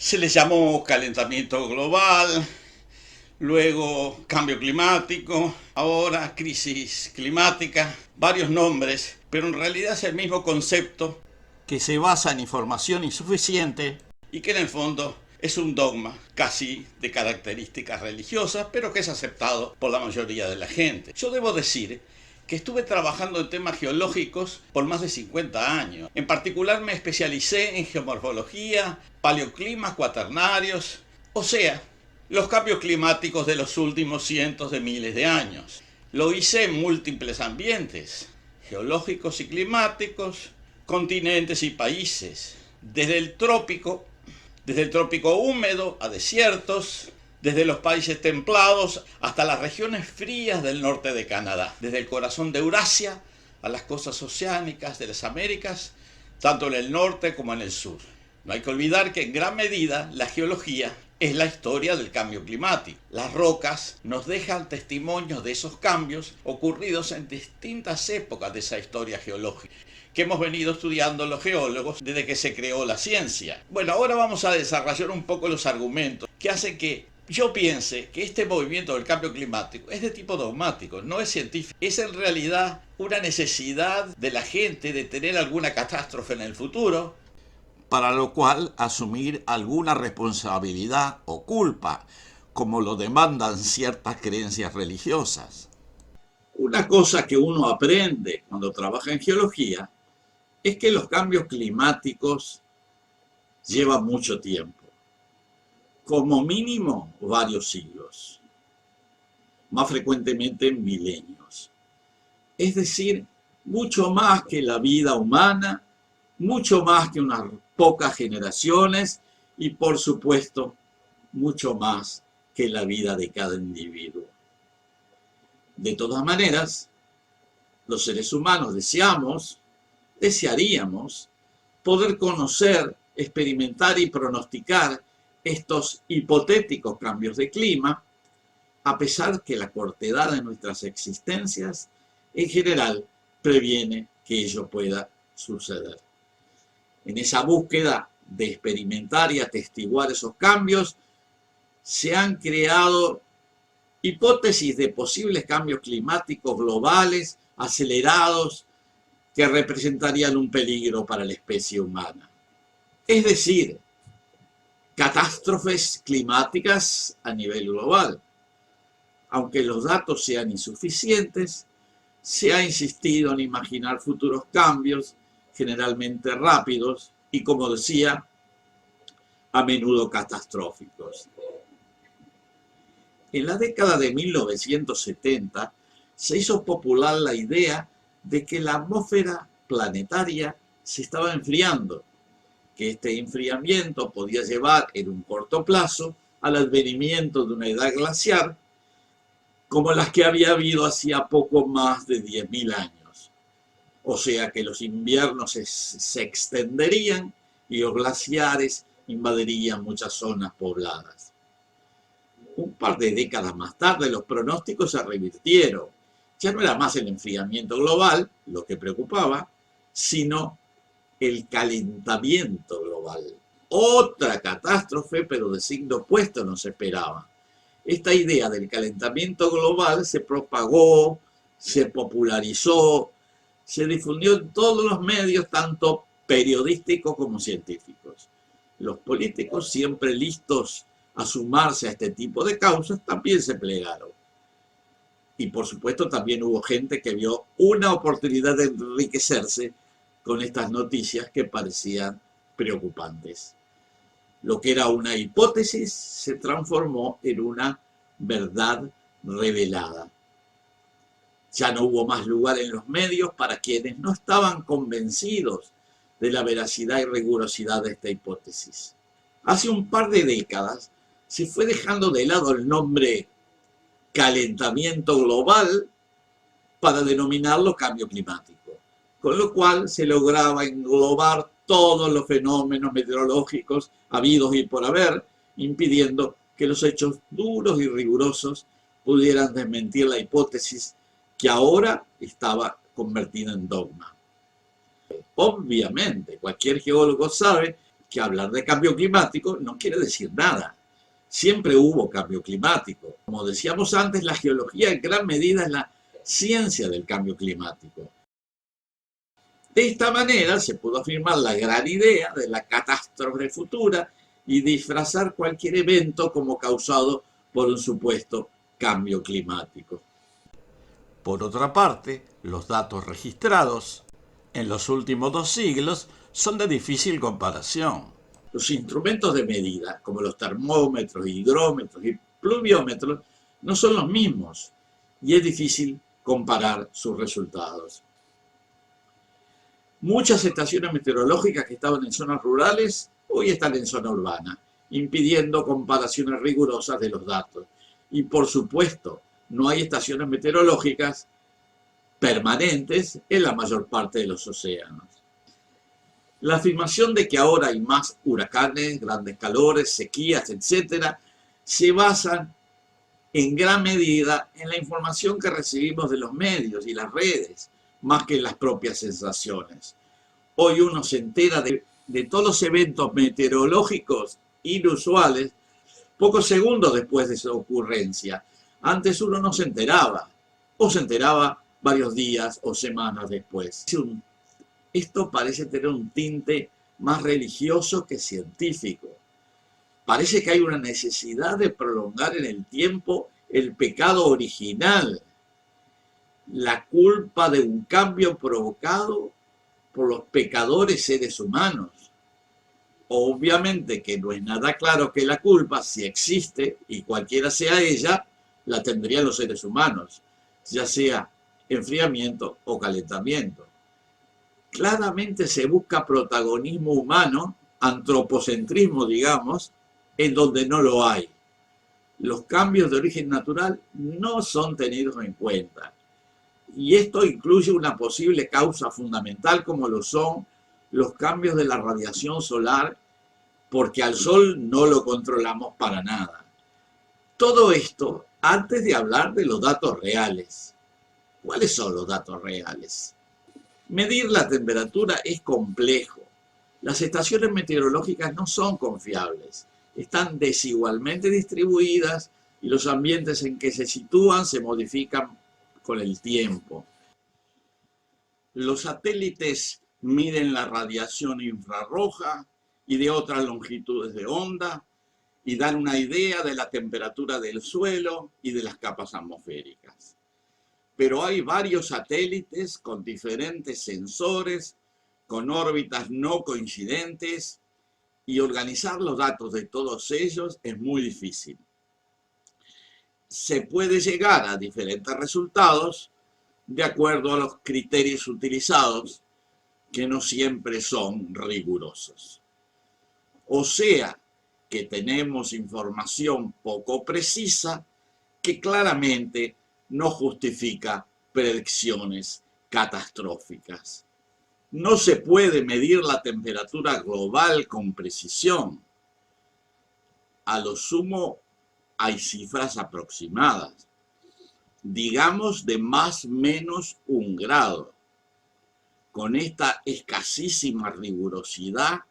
Se le llamó calentamiento global, luego cambio climático, ahora crisis climática, varios nombres, pero en realidad es el mismo concepto que se basa en información insuficiente y que en el fondo es un dogma casi de características religiosas, pero que es aceptado por la mayoría de la gente. Yo debo decir que estuve trabajando en temas geológicos por más de 50 años. En particular me especialicé en geomorfología, paleoclimas cuaternarios, o sea, los cambios climáticos de los últimos cientos de miles de años. Lo hice en múltiples ambientes, geológicos y climáticos, continentes y países, desde el trópico húmedo a desiertos, desde los países templados hasta las regiones frías del norte de Canadá, desde el corazón de Eurasia a las costas oceánicas de las Américas, tanto en el norte como en el sur. No hay que olvidar que en gran medida la geología es la historia del cambio climático. Las rocas nos dejan testimonios de esos cambios ocurridos en distintas épocas de esa historia geológica, que hemos venido estudiando los geólogos desde que se creó la ciencia. Bueno, ahora vamos a desarrollar un poco los argumentos que hacen que yo piense que este movimiento del cambio climático es de tipo dogmático, no es científico. Es en realidad una necesidad de la gente de tener alguna catástrofe en el futuro, para lo cual asumir alguna responsabilidad o culpa, como lo demandan ciertas creencias religiosas. Una cosa que uno aprende cuando trabaja en geología es que los cambios climáticos llevan mucho tiempo, como mínimo varios siglos, más frecuentemente milenios. Es decir, mucho más que la vida humana, mucho más que unas pocas generaciones y, por supuesto, mucho más que la vida de cada individuo. De todas maneras, los seres humanos desearíamos poder conocer, experimentar y pronosticar estos hipotéticos cambios de clima, a pesar que la cortedad de nuestras existencias en general previene que ello pueda suceder. En esa búsqueda de experimentar y atestiguar esos cambios, se han creado hipótesis de posibles cambios climáticos globales acelerados que representarían un peligro para la especie humana. Es decir, catástrofes climáticas a nivel global. Aunque los datos sean insuficientes, se ha insistido en imaginar futuros cambios, generalmente rápidos y, como decía, a menudo catastróficos. En la década de 1970 se hizo popular la idea de que la atmósfera planetaria se estaba enfriando, que este enfriamiento podía llevar en un corto plazo al advenimiento de una edad glaciar como las que había habido hacía poco más de 10.000 años. O sea que los inviernos se extenderían y los glaciares invadirían muchas zonas pobladas. Un par de décadas más tarde los pronósticos se revirtieron. Ya no era más el enfriamiento global lo que preocupaba, sino el calentamiento global. Otra catástrofe, pero de signo opuesto, nos esperaba. Esta idea del calentamiento global se propagó, se popularizó, se difundió en todos los medios, tanto periodísticos como científicos. Los políticos, siempre listos a sumarse a este tipo de causas, también se plegaron. Y por supuesto también hubo gente que vio una oportunidad de enriquecerse con estas noticias que parecían preocupantes. Lo que era una hipótesis se transformó en una verdad revelada. Ya no hubo más lugar en los medios para quienes no estaban convencidos de la veracidad y rigurosidad de esta hipótesis. Hace un par de décadas se fue dejando de lado el nombre calentamiento global para denominarlo cambio climático, con lo cual se lograba englobar todos los fenómenos meteorológicos habidos y por haber, impidiendo que los hechos duros y rigurosos pudieran desmentir la hipótesis que ahora estaba convertida en dogma. Obviamente, cualquier geólogo sabe que hablar de cambio climático no quiere decir nada. Siempre hubo cambio climático. Como decíamos antes, la geología en gran medida es la ciencia del cambio climático. De esta manera se pudo afirmar la gran idea de la catástrofe futura y disfrazar cualquier evento como causado por un supuesto cambio climático. Por otra parte, los datos registrados en los últimos 2 siglos son de difícil comparación. Los instrumentos de medida, como los termómetros, hidrómetros y pluviómetros, no son los mismos y es difícil comparar sus resultados. Muchas estaciones meteorológicas que estaban en zonas rurales hoy están en zona urbana, impidiendo comparaciones rigurosas de los datos. Y por supuesto, no hay estaciones meteorológicas permanentes en la mayor parte de los océanos. La afirmación de que ahora hay más huracanes, grandes calores, sequías, etc., se basan en gran medida en la información que recibimos de los medios y las redes, más que en las propias sensaciones. Hoy uno se entera de todos los eventos meteorológicos inusuales pocos segundos después de su ocurrencia. Antes uno no se enteraba, o se enteraba varios días o semanas después. Esto parece tener un tinte más religioso que científico. Parece que hay una necesidad de prolongar en el tiempo el pecado original, la culpa de un cambio provocado por los pecadores seres humanos. Obviamente que no es nada claro que la culpa, si existe, y cualquiera sea ella, la tendrían los seres humanos, ya sea enfriamiento o calentamiento. Claramente se busca protagonismo humano, antropocentrismo, digamos, en donde no lo hay. Los cambios de origen natural no son tenidos en cuenta. Y esto incluye una posible causa fundamental como lo son los cambios de la radiación solar, porque al Sol no lo controlamos para nada. Todo esto antes de hablar de los datos reales. ¿Cuáles son los datos reales? Medir la temperatura es complejo. Las estaciones meteorológicas no son confiables. Están desigualmente distribuidas y los ambientes en que se sitúan se modifican con el tiempo. Los satélites miden la radiación infrarroja y de otras longitudes de onda y dan una idea de la temperatura del suelo y de las capas atmosféricas. Pero hay varios satélites con diferentes sensores, con órbitas no coincidentes, y organizar los datos de todos ellos es muy difícil. Se puede llegar a diferentes resultados de acuerdo a los criterios utilizados, que no siempre son rigurosos. O sea, que tenemos información poco precisa que claramente no justifica predicciones catastróficas. No se puede medir la temperatura global con precisión. A lo sumo hay cifras aproximadas, digamos de más o menos 1 grado. Con esta escasísima rigurosidad,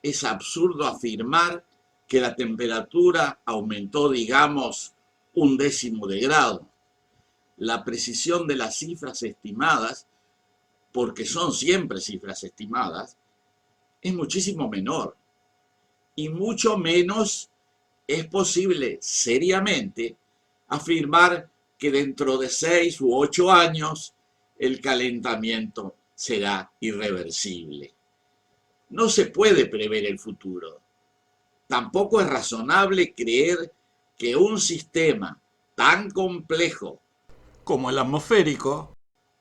es absurdo afirmar que la temperatura aumentó, digamos, 1/10 de grado. La precisión de las cifras estimadas, porque son siempre cifras estimadas, es muchísimo menor. Y mucho menos es posible seriamente afirmar que dentro de 6 u 8 años el calentamiento será irreversible. No se puede prever el futuro. Tampoco es razonable creer que un sistema tan complejo como el atmosférico,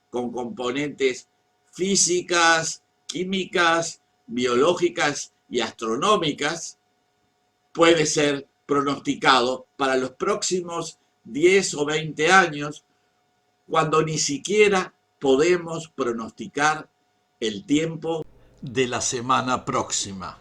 con componentes físicas, químicas, biológicas y astronómicas, puede ser pronosticado para los próximos 10 o 20 años, cuando ni siquiera podemos pronosticar el tiempo de la semana próxima.